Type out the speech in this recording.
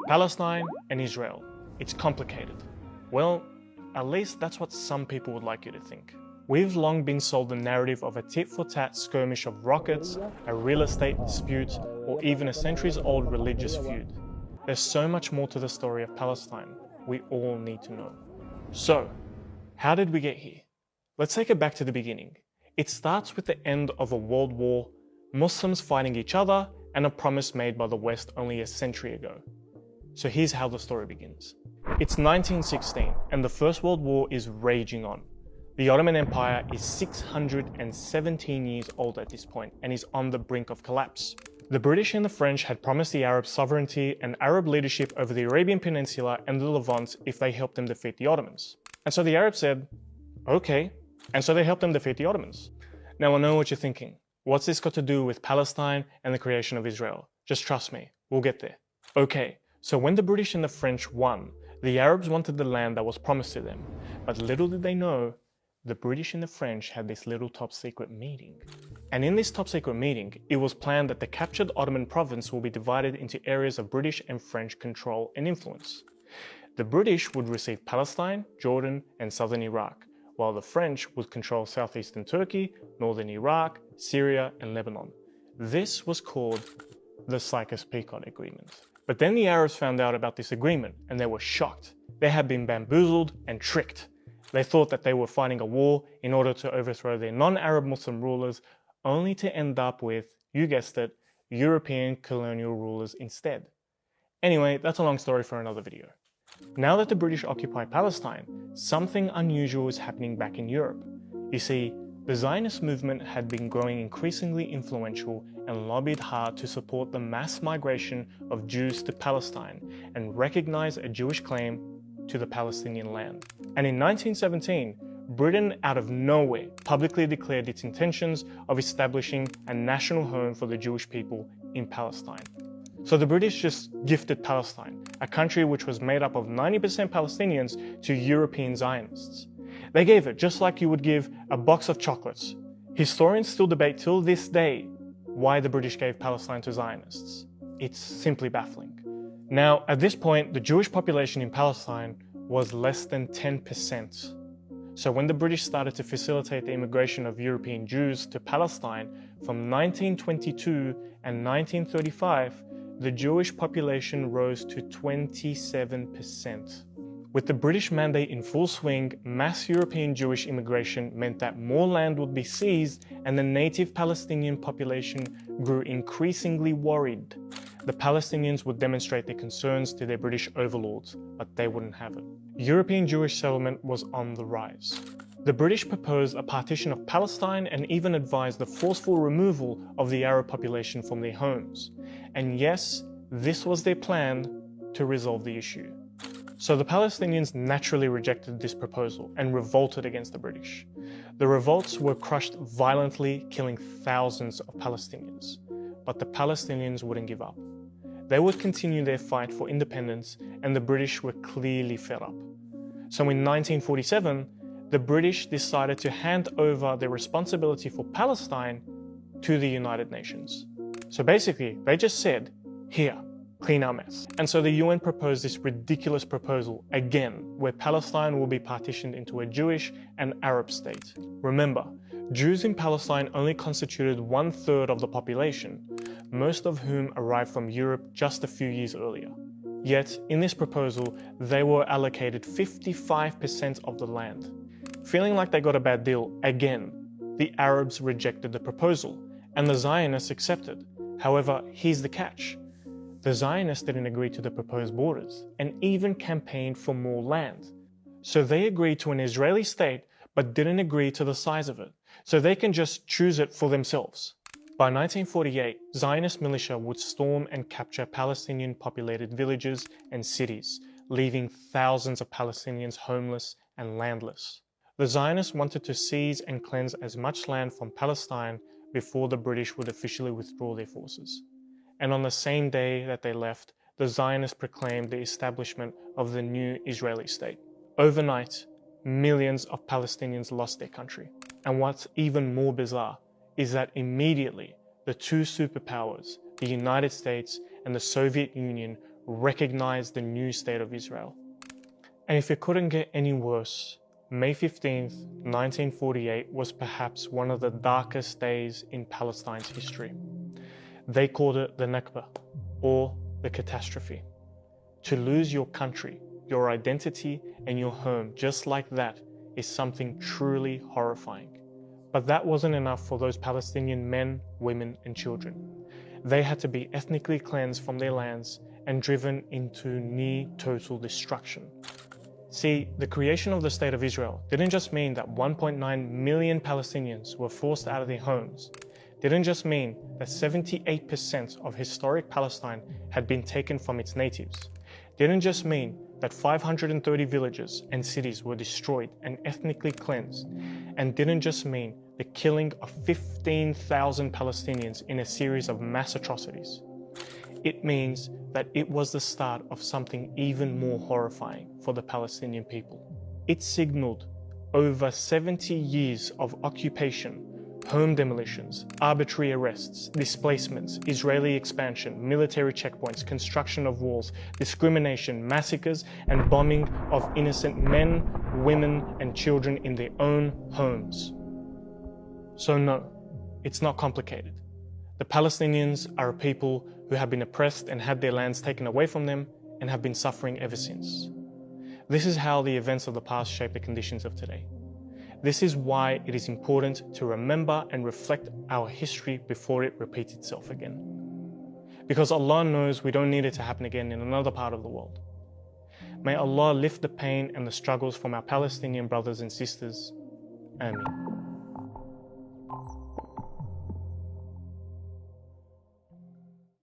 Palestine and Israel. It's complicated. Well, at least that's what some people would like you to think. We've long been sold the narrative of a tit-for-tat skirmish of rockets, a real estate dispute, or even a centuries-old religious feud. There's so much more to the story of Palestine we all need to know. So, how did we get here? Let's take it back to the beginning. It starts with the end of a world war, Muslims fighting each other, and a promise made by the West only a century ago. So here's how the story begins. It's 1916, and the First World War is raging on. The Ottoman Empire is 617 years old at this point and is on the brink of collapse. The British and the French had promised the Arabs sovereignty and Arab leadership over the Arabian Peninsula and the Levant if they helped them defeat the Ottomans. And so the Arabs said, okay, and so they helped them defeat the Ottomans. Now I know what you're thinking. What's this got to do with Palestine and the creation of Israel? Just trust me, we'll get there. Okay, so when the British and the French won, the Arabs wanted the land that was promised to them. But little did they know, the British and the French had this little top secret meeting. And in this top secret meeting, it was planned that the captured Ottoman province will be divided into areas of British and French control and influence. The British would receive Palestine, Jordan, and southern Iraq, while the French would control southeastern Turkey, northern Iraq, Syria, and Lebanon. This was called the Sykes-Picot Agreement. But then the Arabs found out about this agreement and they were shocked. They had been bamboozled and tricked. They thought that they were fighting a war in order to overthrow their non-Arab Muslim rulers, only to end up with, you guessed it, European colonial rulers instead. Anyway, that's a long story for another video. Now that the British occupy Palestine, something unusual is happening back in Europe. You see, the Zionist movement had been growing increasingly influential and lobbied hard to support the mass migration of Jews to Palestine and recognize a Jewish claim to the Palestinian land. And in 1917, Britain out of nowhere publicly declared its intentions of establishing a national home for the Jewish people in Palestine. So the British just gifted Palestine, a country which was made up of 90% Palestinians, to European Zionists. They gave it just like you would give a box of chocolates. Historians still debate till this day why the British gave Palestine to Zionists. It's simply baffling. Now, at this point, the Jewish population in Palestine was less than 10%. So when the British started to facilitate the immigration of European Jews to Palestine from 1922 and 1935, the Jewish population rose to 27%. With the British mandate in full swing, mass European Jewish immigration meant that more land would be seized and the native Palestinian population grew increasingly worried. The Palestinians would demonstrate their concerns to their British overlords, but they wouldn't have it. European Jewish settlement was on the rise. The British proposed a partition of Palestine and even advised the forceful removal of the Arab population from their homes. And yes, this was their plan to resolve the issue. So the Palestinians naturally rejected this proposal and revolted against the British. The revolts were crushed violently, killing thousands of Palestinians. But the Palestinians wouldn't give up. They would continue their fight for independence, and the British were clearly fed up. So in 1947, the British decided to hand over their responsibility for Palestine to the United Nations. So basically, they just said, here, clean our mess. And so the UN proposed this ridiculous proposal again, where Palestine will be partitioned into a Jewish and Arab state. Remember, Jews in Palestine only constituted 1/3 of the population, most of whom arrived from Europe just a few years earlier. Yet, in this proposal, they were allocated 55% of the land. Feeling like they got a bad deal again, the Arabs rejected the proposal, and the Zionists accepted. However, here's the catch. The Zionists didn't agree to the proposed borders, and even campaigned for more land. So they agreed to an Israeli state, but didn't agree to the size of it, so they can just choose it for themselves. By 1948, Zionist militia would storm and capture Palestinian populated villages and cities, leaving thousands of Palestinians homeless and landless. The Zionists wanted to seize and cleanse as much land from Palestine before the British would officially withdraw their forces. And on the same day that they left, the Zionists proclaimed the establishment of the new Israeli state. Overnight, millions of Palestinians lost their country. And what's even more bizarre is that immediately the two superpowers, the United States and the Soviet Union, recognize the new state of Israel. And if it couldn't get any worse, May 15th, 1948 was perhaps one of the darkest days in Palestine's history. They called it the Nakba, or the catastrophe. To lose your country, your identity, and your home just like that is something truly horrifying. But that wasn't enough for those Palestinian men, women, and children. They had to be ethnically cleansed from their lands and driven into near total destruction. See, the creation of the State of Israel didn't just mean that 1.9 million Palestinians were forced out of their homes. Didn't just mean that 78% of historic Palestine had been taken from its natives. Didn't just mean that 530 villages and cities were destroyed and ethnically cleansed. And didn't just mean the killing of 15,000 Palestinians in a series of mass atrocities. It means that it was the start of something even more horrifying for the Palestinian people. It signaled over 70 years of occupation, home demolitions, arbitrary arrests, displacements, Israeli expansion, military checkpoints, construction of walls, discrimination, massacres, and bombing of innocent men, women, and children in their own homes. So no, it's not complicated. The Palestinians are a people who have been oppressed and had their lands taken away from them and have been suffering ever since. This is how the events of the past shape the conditions of today. This is why it is important to remember and reflect our history before it repeats itself again. Because Allah knows we don't need it to happen again in another part of the world. May Allah lift the pain and the struggles from our Palestinian brothers and sisters. Ameen.